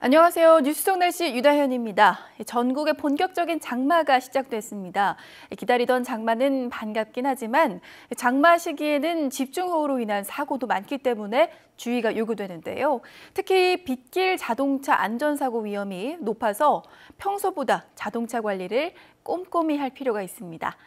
안녕하세요. 뉴스속 날씨 유다현입니다. 전국의 본격적인 장마가 시작됐습니다. 기다리던 장마는 반갑긴 하지만 장마 시기에는 집중호우로 인한 사고도 많기 때문에 주의가 요구되는데요. 특히 빗길 자동차 안전사고 위험이 높아서 평소보다 자동차 관리를 꼼꼼히 할 필요가 있습니다.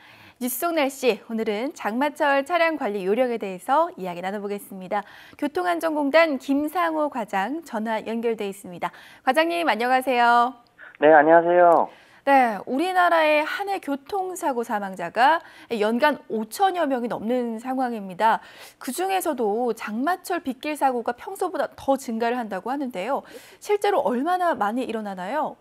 뉴스 속 날씨, 오늘은 장마철 차량 관리 요령에 대해서 이야기 나눠보겠습니다. 교통안전공단 김상호 과장 전화 연결돼 있습니다. 과장님, 안녕하세요. 네, 안녕하세요. 네, 우리나라의 한 해 교통사고 사망자가 연간 5천여 명이 넘는 상황입니다. 그중에서도 장마철 빗길 사고가 평소보다 더 증가를 한다고 하는데요. 실제로 얼마나 많이 일어나나요?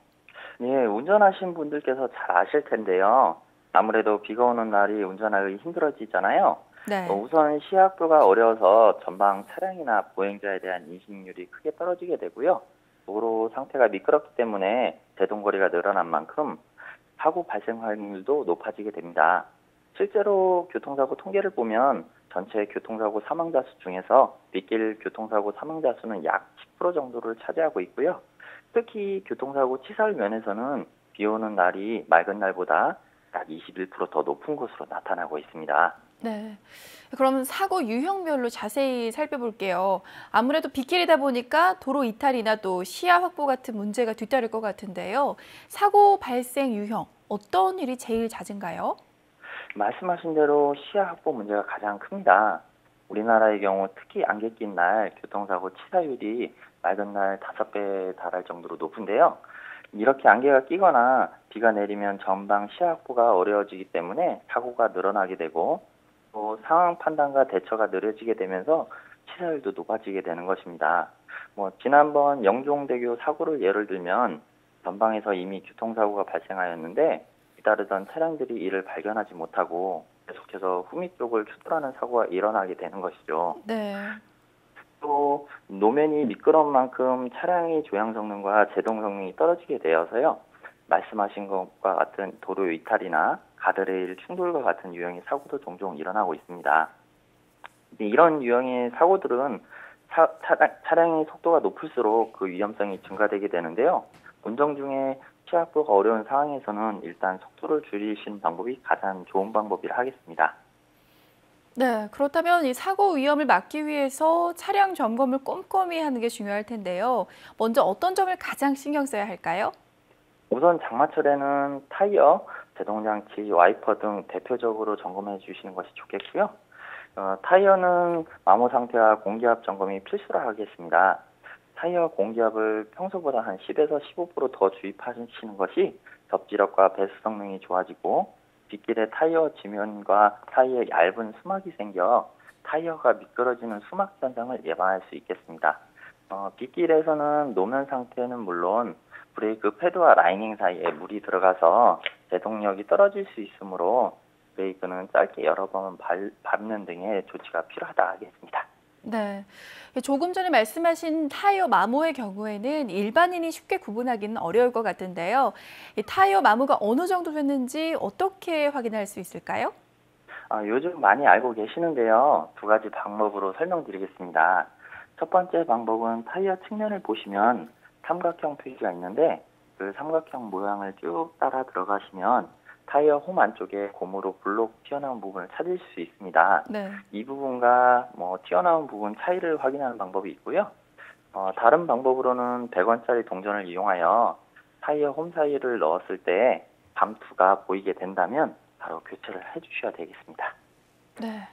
예, 운전하신 분들께서 잘 아실 텐데요. 아무래도 비가 오는 날이 운전하기 힘들어지잖아요. 네. 우선 시야학도가 어려워서 전방 차량이나 보행자에 대한 인식률이 크게 떨어지게 되고요. 도로 상태가 미끄럽기 때문에 제동거리가 늘어난 만큼 사고 발생 확률도 높아지게 됩니다. 실제로 교통사고 통계를 보면 전체 교통사고 사망자 수 중에서 빗길 교통사고 사망자 수는 약 10% 정도를 차지하고 있고요. 특히 교통사고 치사율 면에서는 비 오는 날이 맑은 날보다 약 21% 더 높은 것으로 나타나고 있습니다. 네. 그럼 사고 유형별로 자세히 살펴볼게요. 아무래도 빗길이다 보니까 도로 이탈이나 또 시야 확보 같은 문제가 뒤따를 것 같은데요. 사고 발생 유형, 어떤 일이 제일 낮은가요? 말씀하신 대로 시야 확보 문제가 가장 큽니다. 우리나라의 경우 특히 안개 낀 날 교통사고 치사율이 맑은 날 5배에 달할 정도로 높은데요. 이렇게 안개가 끼거나 비가 내리면 전방 시야 확보가 어려워지기 때문에 사고가 늘어나게 되고 또 상황 판단과 대처가 느려지게 되면서 치사율도 높아지게 되는 것입니다. 지난번 영종대교 사고를 예를 들면 전방에서 이미 교통사고가 발생하였는데 뒤따르던 차량들이 이를 발견하지 못하고 계속해서 후미 쪽을 추돌하는 사고가 일어나게 되는 것이죠. 네. 또 노면이 미끄러운 만큼 차량의 조향 성능과 제동 성능이 떨어지게 되어서요. 말씀하신 것과 같은 도로 이탈이나 가드레일 충돌과 같은 유형의 사고도 종종 일어나고 있습니다. 이런 유형의 사고들은 차량의 속도가 높을수록 그 위험성이 증가되게 되는데요. 운전 중에 시야 확보가 어려운 상황에서는 일단 속도를 줄이시는 방법이 가장 좋은 방법이라 하겠습니다. 네, 그렇다면 이 사고 위험을 막기 위해서 차량 점검을 꼼꼼히 하는 게 중요할 텐데요. 먼저 어떤 점을 가장 신경 써야 할까요? 우선 장마철에는 타이어, 제동장치, 와이퍼 등 대표적으로 점검해 주시는 것이 좋겠고요. 타이어는 마모 상태와 공기압 점검이 필수라 하겠습니다. 타이어 공기압을 평소보다 한 10에서 15%더 주입하시는 것이 접지력과 배수 성능이 좋아지고 빗길에 타이어 지면과 사이에 얇은 수막이 생겨 타이어가 미끄러지는 수막 현상을 예방할 수 있겠습니다. 빗길에서는 노면 상태는 물론 브레이크 패드와 라이닝 사이에 물이 들어가서 제동력이 떨어질 수 있으므로 브레이크는 짧게 여러 번 밟는 등의 조치가 필요하다 하겠습니다. 네. 조금 전에 말씀하신 타이어 마모의 경우에는 일반인이 쉽게 구분하기는 어려울 것 같은데요. 이 타이어 마모가 어느 정도 됐는지 어떻게 확인할 수 있을까요? 요즘 많이 알고 계시는데요. 두 가지 방법으로 설명드리겠습니다. 첫 번째 방법은 타이어 측면을 보시면 삼각형 표시가 있는데 그 삼각형 모양을 쭉 따라 들어가시면 타이어 홈 안쪽에 고무로 블록 튀어나온 부분을 찾을 수 있습니다. 네. 이 부분과 튀어나온 부분 차이를 확인하는 방법이 있고요. 다른 방법으로는 100원짜리 동전을 이용하여 타이어 홈 사이를 넣었을 때 감투가 보이게 된다면 바로 교체를 해주셔야 되겠습니다. 네.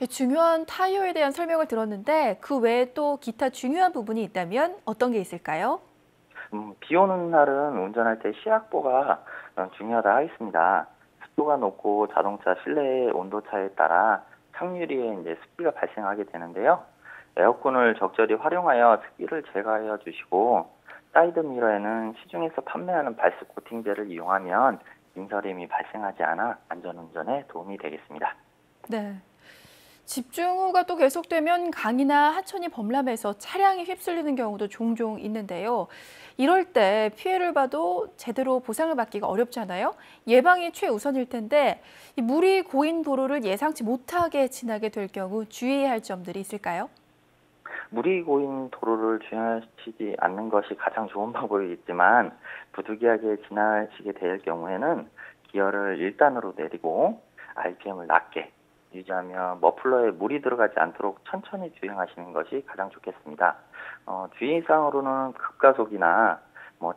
중요한 타이어에 대한 설명을 들었는데 그 외에 또 기타 중요한 부분이 있다면 어떤 게 있을까요? 비 오는 날은 운전할 때 시야 확보가 중요하다 하겠습니다. 습도가 높고 자동차 실내 온도 차에 따라 착유리에 이제 습기가 발생하게 되는데요. 에어컨을 적절히 활용하여 습기를 제거해 주시고 사이드 미러에는 시중에서 판매하는 발스 코팅제를 이용하면 인서림이 발생하지 않아 안전운전에 도움이 되겠습니다. 네. 집중호우가 또 계속되면 강이나 하천이 범람해서 차량이 휩쓸리는 경우도 종종 있는데요. 이럴 때 피해를 봐도 제대로 보상을 받기가 어렵잖아요. 예방이 최우선일 텐데 이 물이 고인 도로를 예상치 못하게 지나게 될 경우 주의해야 할 점들이 있을까요? 물이 고인 도로를 주행하시지 않는 것이 가장 좋은 방법이겠지만 부득이하게 지나시게 될 경우에는 기어를 1단으로 내리고 RPM을 낮게 유지하며 머플러에 물이 들어가지 않도록 천천히 주행하시는 것이 가장 좋겠습니다. 주의사항으로는 급가속이나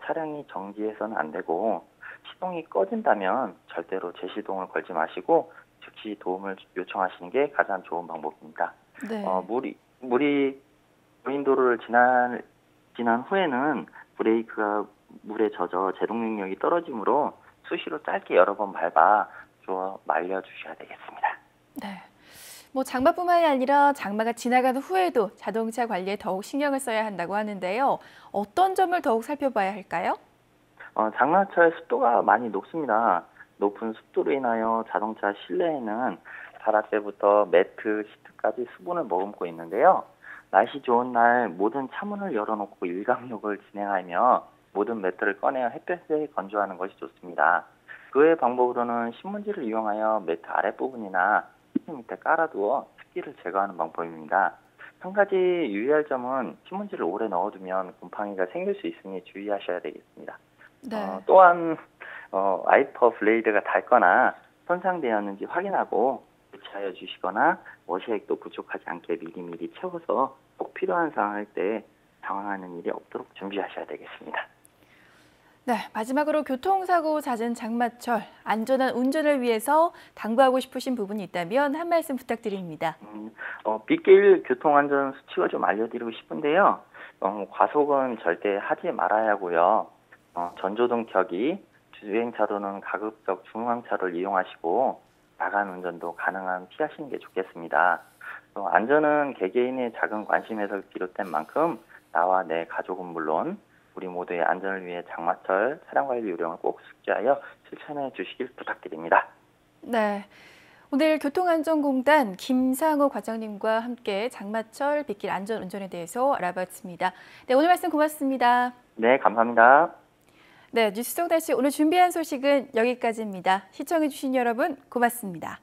차량이 정지해서는 안 되고 시동이 꺼진다면 절대로 제시동을 걸지 마시고 즉시 도움을 요청하시는 게 가장 좋은 방법입니다. 네. 물이 고인 도로를 지난 후에는 브레이크가 물에 젖어 제동 능력이 떨어지므로 수시로 짧게 여러 번 밟아 주어 말려주셔야 되겠습니다. 네. 장마뿐만이 아니라 장마가 지나간 후에도 자동차 관리에 더욱 신경을 써야 한다고 하는데요. 어떤 점을 더욱 살펴봐야 할까요? 장마철 습도가 많이 높습니다. 높은 습도로 인하여 자동차 실내에는 바닥재부터 매트, 시트까지 수분을 머금고 있는데요. 날씨 좋은 날 모든 차문을 열어놓고 일광욕을 진행하며 모든 매트를 꺼내어 햇볕에 건조하는 것이 좋습니다. 그 외 방법으로는 신문지를 이용하여 매트 아랫부분이나 시트 밑에 깔아두어 습기를 제거하는 방법입니다. 한 가지 유의할 점은 신문지를 오래 넣어두면 곰팡이가 생길 수 있으니 주의하셔야 되겠습니다. 네. 또한 와이퍼 블레이드가 닳거나 손상되었는지 확인하고 교체하여 주시거나 워시액도 부족하지 않게 미리미리 채워서 꼭 필요한 상황일 때 당황하는 일이 없도록 준비하셔야 되겠습니다. 네, 마지막으로 교통사고 잦은 장마철, 안전한 운전을 위해서 당부하고 싶으신 부분이 있다면 한 말씀 부탁드립니다. 빗길 교통안전 수칙을 좀 알려드리고 싶은데요. 과속은 절대 하지 말아야 하고요. 전조등 켜기, 주행차로는 가급적 중앙차로를 이용하시고 나간 운전도 가능한 피하시는 게 좋겠습니다. 안전은 개개인의 작은 관심에서 비롯된 만큼 나와 내 가족은 물론 우리 모두의 안전을 위해 장마철 차량관리 요령을 꼭 숙지하여 실천해 주시길 부탁드립니다. 네, 오늘 교통안전공단 김상호 과장님과 함께 장마철 빗길 안전운전에 대해서 알아봤습니다. 네, 오늘 말씀 고맙습니다. 네, 감사합니다. 네, 뉴스 속 날씨 오늘 준비한 소식은 여기까지입니다. 시청해주신 여러분 고맙습니다.